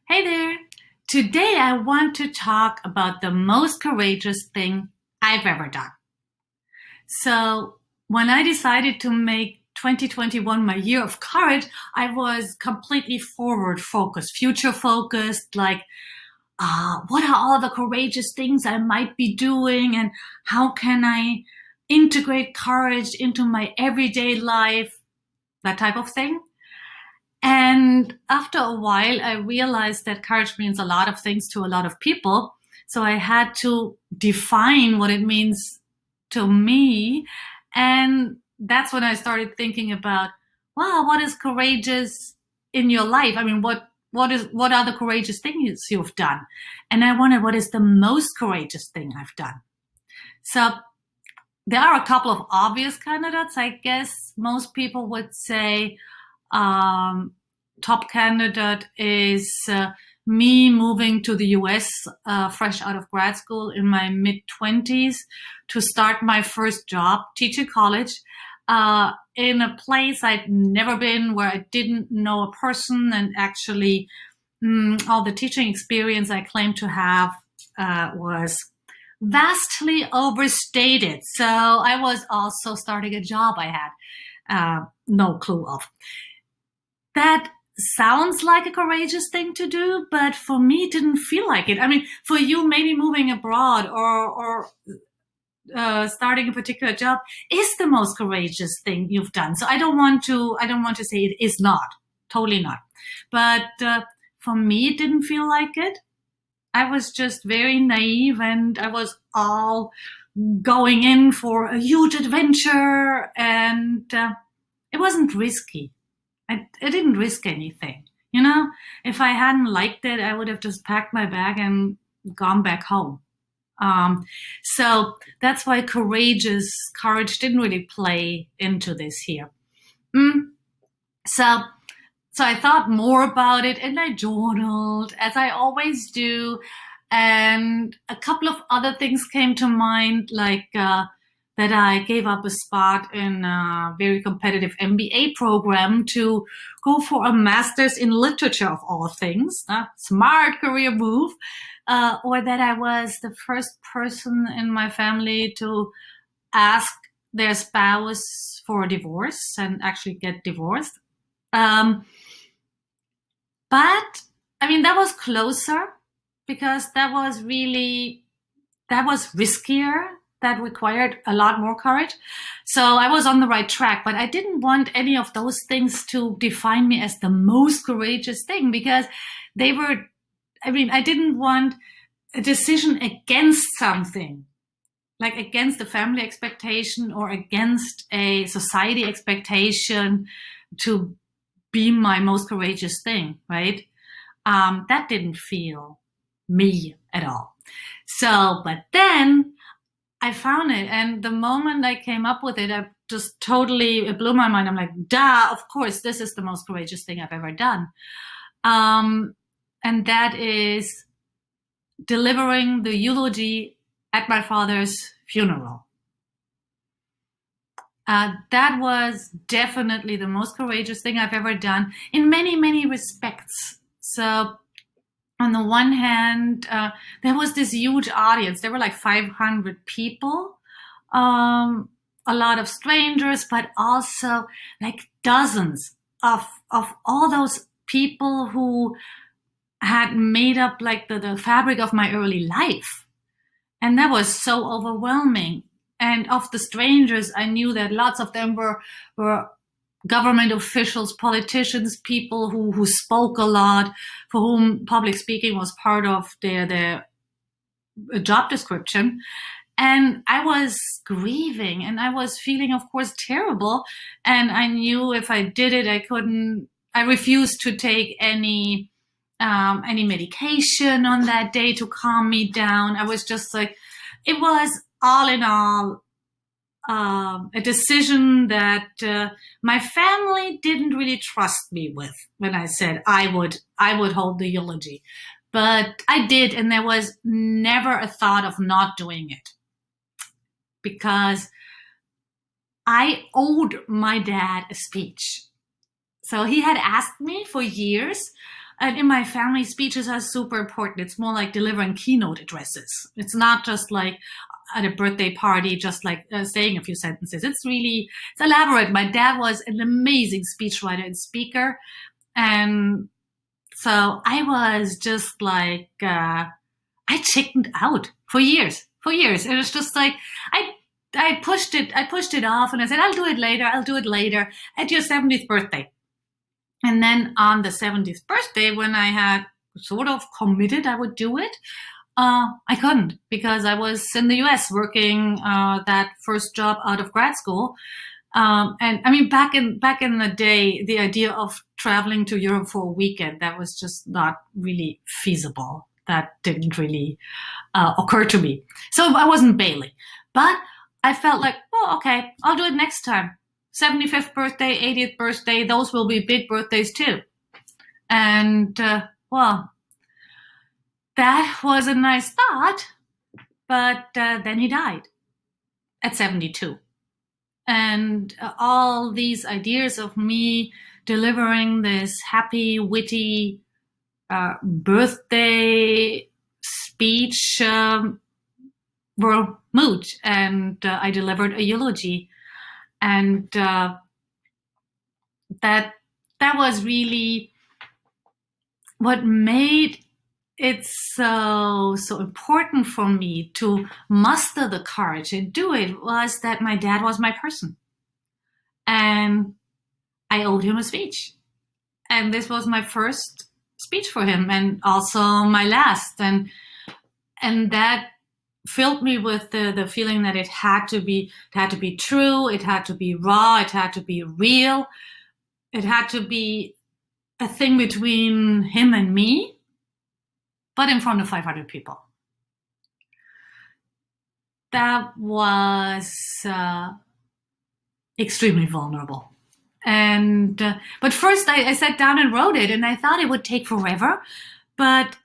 Hey there! Today I want to talk about the most courageous thing I've ever done. So, when I decided to make 2021 my year of courage, I was completely forward focused, future focused, like, what are all the courageous things I might be doing and how can I integrate courage into my everyday life, that type of thing. And after a while, I realized that courage means a lot of things to a lot of people. So I had to define what it means to me. And that's when I started thinking about, wow, what is courageous in your life? I mean, what are the courageous things you've done? And I wondered, what is the most courageous thing I've done? So there are a couple of obvious candidates. I guess most people would say um, top candidate is me moving to the US fresh out of grad school in my mid 20s to start my first job teaching college in a place I'd never been, where I didn't know a person, and actually all the teaching experience I claimed to have was vastly overstated. So I was also starting a job I had no clue of. That sounds like a courageous thing to do, but for me, it didn't feel like it. I mean, for you, maybe moving abroad or starting a particular job is the most courageous thing you've done. So I don't want to say it is not, totally not. But for me, it didn't feel like it. I was just very naive, and I was all going in for a huge adventure, and it wasn't risky. I didn't risk anything. You know, if I hadn't liked it, I would have just packed my bag and gone back home. So that's why courage didn't really play into this here. Mm. So, so I thought more about it and I journaled, as I always do. And a couple of other things came to mind, like that I gave up a spot in a very competitive MBA program to go for a master's in literature, of all things. Smart career move. Or that I was the first person in my family to ask their spouse for a divorce and actually get divorced. Um, but I mean, that was closer because that was riskier. That required a lot more courage. So I was on the right track, but I didn't want any of those things to define me as the most courageous thing, because they were, I mean, I didn't want a decision against something, like against a family expectation or against a society expectation, to be my most courageous thing, right? That didn't feel me at all. So, but then I found it, and the moment I came up with it, I just totally, it blew my mind. I'm like, duh, of course, this is the most courageous thing I've ever done. And that is delivering the eulogy at my father's funeral. That was definitely the most courageous thing I've ever done in many, many respects. So, on the one hand, there was this huge audience. There were like 500 people, a lot of strangers, but also like dozens of all those people who had made up like the fabric of my early life. And that was so overwhelming. And of the strangers, I knew that lots of them were government officials, politicians, people who spoke a lot, for whom public speaking was part of their job description. And I was grieving, and I was feeling, of course, terrible. And I knew if I did it, I refused to take any medication on that day to calm me down. I was just like, it was all in all a decision that my family didn't really trust me with when I said I would hold the eulogy, but I did, and there was never a thought of not doing it, because I owed my dad a speech. So he had asked me for years And in my family, speeches are super important. It's more like delivering keynote addresses. It's not just like at a birthday party, just like saying a few sentences. It's elaborate. My dad was an amazing speechwriter and speaker. And so I was just like, I chickened out for years, for years. It was just like, I pushed it off and I said, I'll do it later at your 70th birthday. And then on the 70th birthday, when I had sort of committed I would do it, I couldn't because I was in the US working that first job out of grad school. And I mean, back in the day, the idea of traveling to Europe for a weekend, that was just not really feasible. That didn't really occur to me. So I wasn't bailing. But I felt like, oh, okay, I'll do it next time. 75th birthday, 80th birthday, those will be big birthdays too. And, well, that was a nice thought, but then he died at 72. And all these ideas of me delivering this happy, witty birthday speech were moot. And I delivered a eulogy. And that was really what made it so important for me to muster the courage and do it, was that my dad was my person. And I owed him a speech. And this was my first speech for him and also my last. And that filled me with the feeling that it had to be true, it had to be raw, it had to be real, it had to be a thing between him and me, but in front of 500 people. That was extremely vulnerable. And but first I sat down and wrote it, and I thought it would take forever, but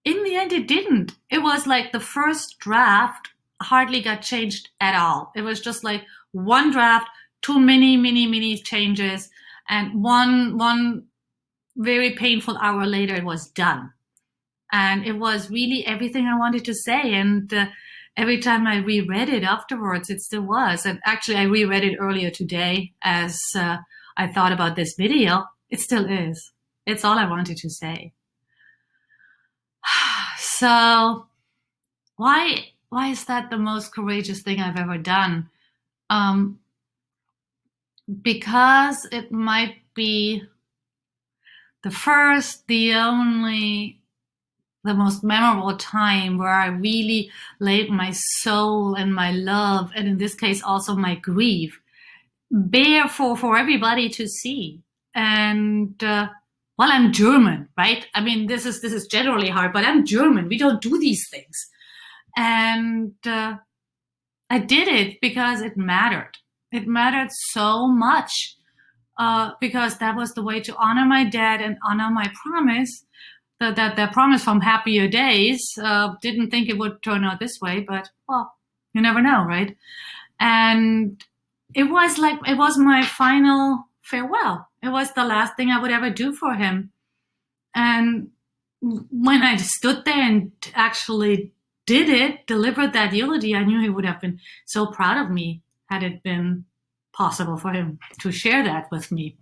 in the end, it didn't. It was like the first draft hardly got changed at all. It was just like one draft, two mini changes, and one very painful hour later, it was done. And it was really everything I wanted to say. And every time I reread it afterwards, it still was. And actually, I reread it earlier today as I thought about this video. It still is. It's all I wanted to say. So why is that the most courageous thing I've ever done? Because it might be the first, the only, the most memorable time where I really laid my soul and my love, and in this case also my grief, bare for everybody to see. And well, I'm German, right? I mean, this is generally hard, but I'm German. We don't do these things. And I did it because it mattered. It mattered so much because that was the way to honor my dad and honor my promise. That promise from happier days. Didn't think it would turn out this way, but well, you never know, right? And it was my final farewell. It was the last thing I would ever do for him. And when I stood there and actually did it, delivered that eulogy, I knew he would have been so proud of me had it been possible for him to share that with me.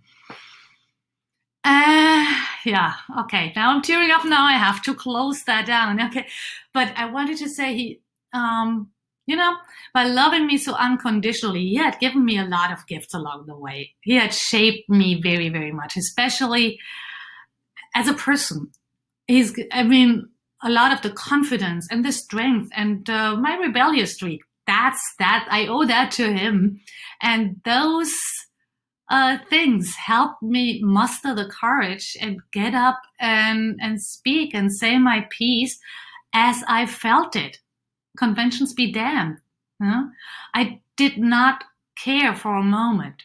Yeah, okay. Now I'm tearing up. Now I have to close that down. Okay, but I wanted to say he, by loving me so unconditionally, he had given me a lot of gifts along the way. He had shaped me very, very much, especially as a person. A lot of the confidence and the strength and my rebellious streak. I owe that to him. And those things helped me muster the courage and get up and speak and say my piece as I felt it. Conventions be damned. I did not care for a moment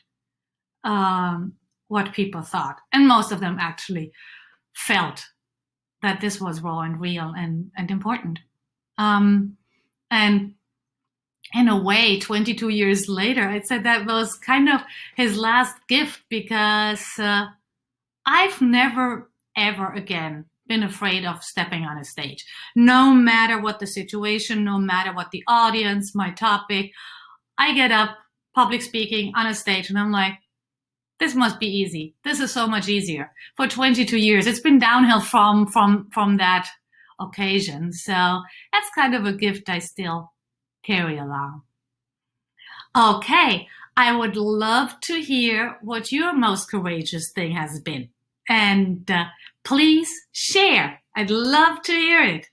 what people thought. And most of them actually felt that this was raw and real and important. And in a way, 22 years later, I'd say that was kind of his last gift because I've never ever again been afraid of stepping on a stage. No matter what the situation, no matter what the audience, my topic, I get up public speaking on a stage and I'm like, this must be easy. This is so much easier. For 22 years, it's been downhill from that occasion. So that's kind of a gift I still carry along. Okay, I would love to hear what your most courageous thing has been. And please share. I'd love to hear it.